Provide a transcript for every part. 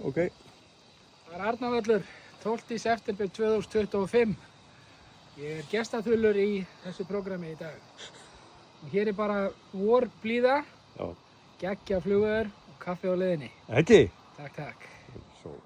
ok. Það Arnarvöllur, 12. september 2025. Ég gestaþullur í þessu prógrami í dag. Og hér bara vorblíða, Já. geggja flugveður og kaffi á leiðinni. Ekki? Takk, takk. Svo.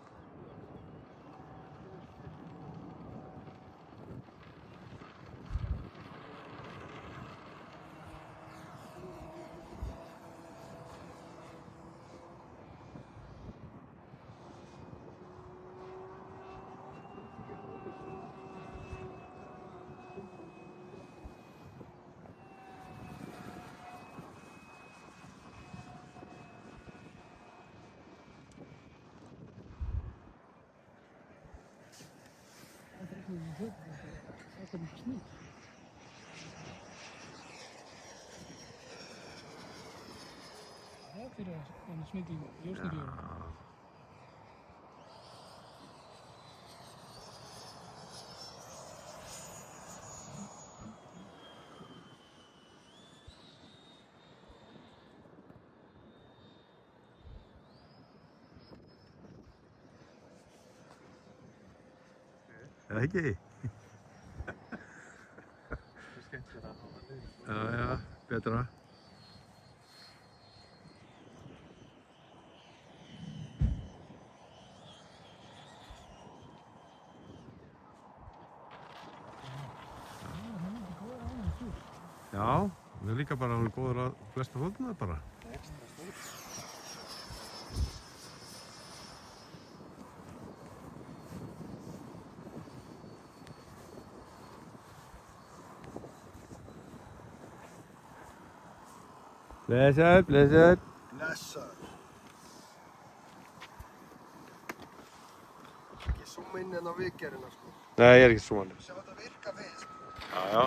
Það fyrir að smyggla ljósnirjóður. Ekki? Já, betra. Já, við líka bara alveg góður að flesta fótna bara. Blessaður, blessaður. Blessaður. Ekki zooma inn á viðgerðina sko. Nei, ég ekki svona. Sjá þetta virka við sko. Já.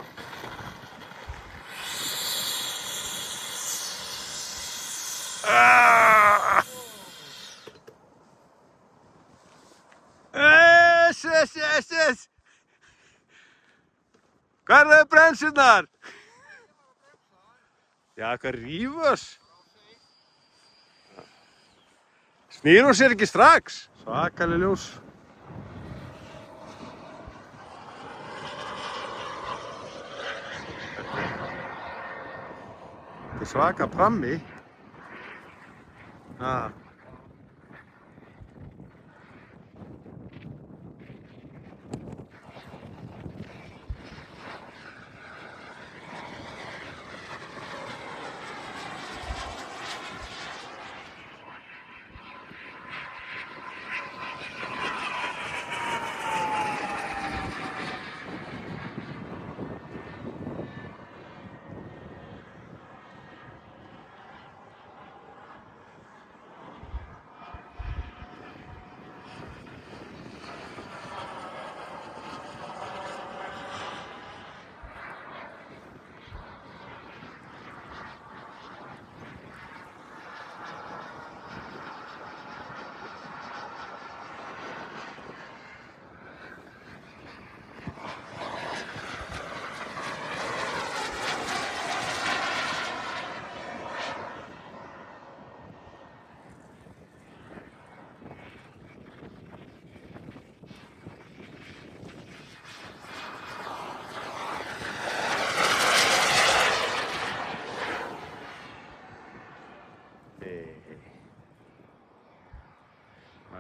Yes. Hvað eru bremsurnar? Já, hvað rífus? Snýr hún sér ekki strax? Svakaleg ljós. Þetta er svaka prammi.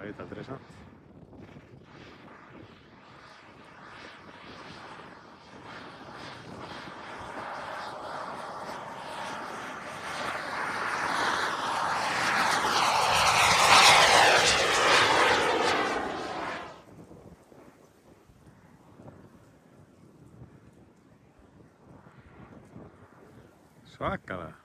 Það veit aldrei samt. Svakalega.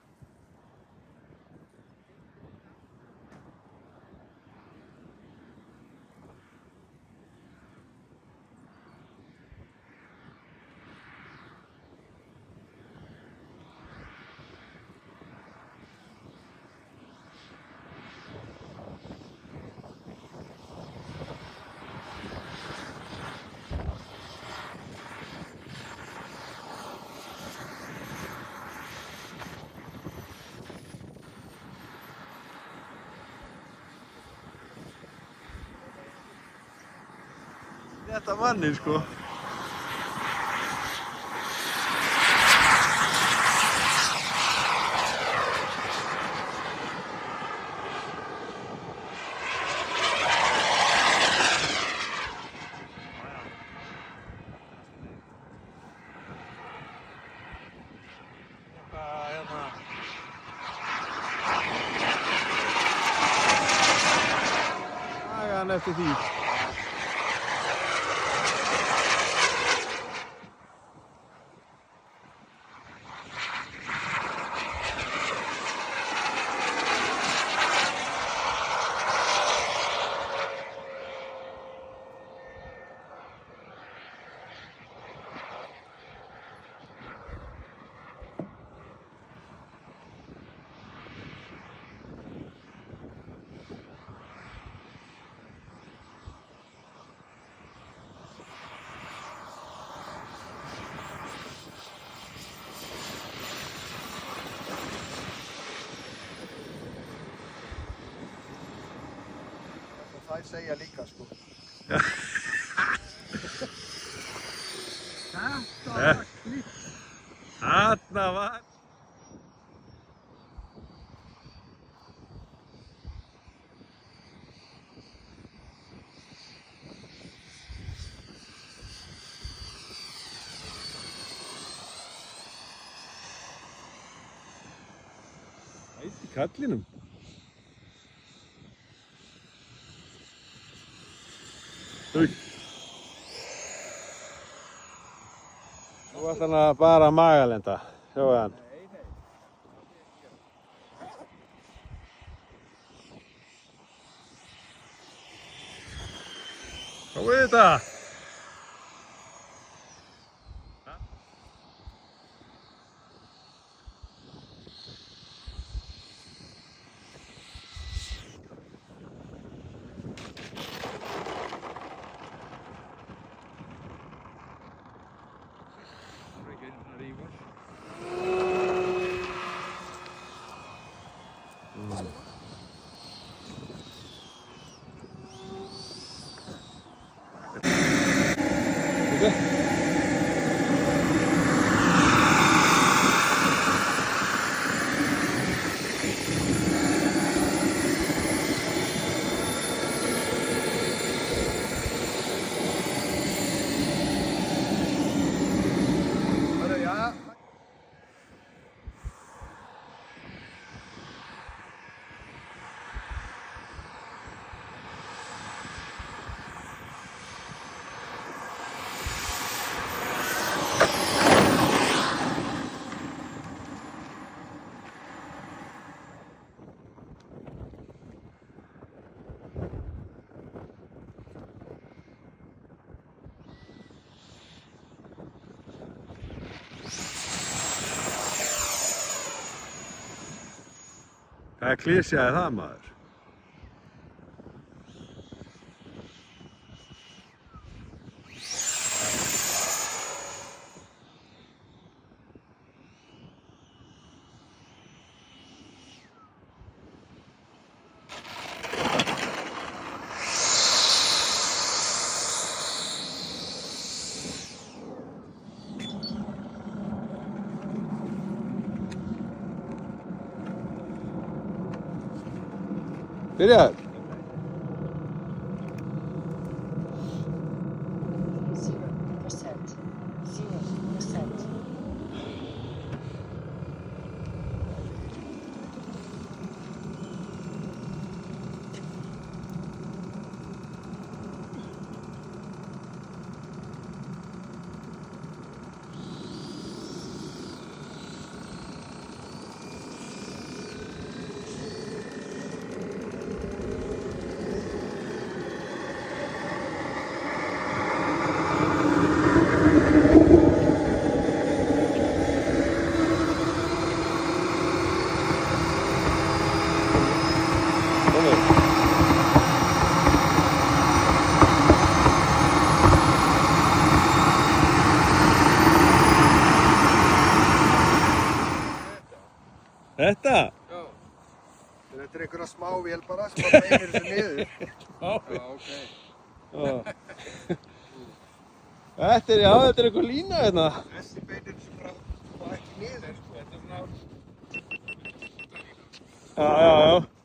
Þetta mannin sko. Sagan eftir því. Það segja líka sko. Þetta var klipp. Þarna var. Ætti kallinum. Nú ætlar hann að bara magalenda, sjáu hann. Sjáu þetta. Hörru, já. Hvað klísja er það maður? Byrjar. 0%. 0%. Þetta? Já. Þetta er einhverja smávél bara sem að beinir þessu niður. Já, ok. Þetta er, já, þetta er eitthvað lína hérna. Þessi bein er svona og ekki niður, sko. Þetta er svona... Já, já, já.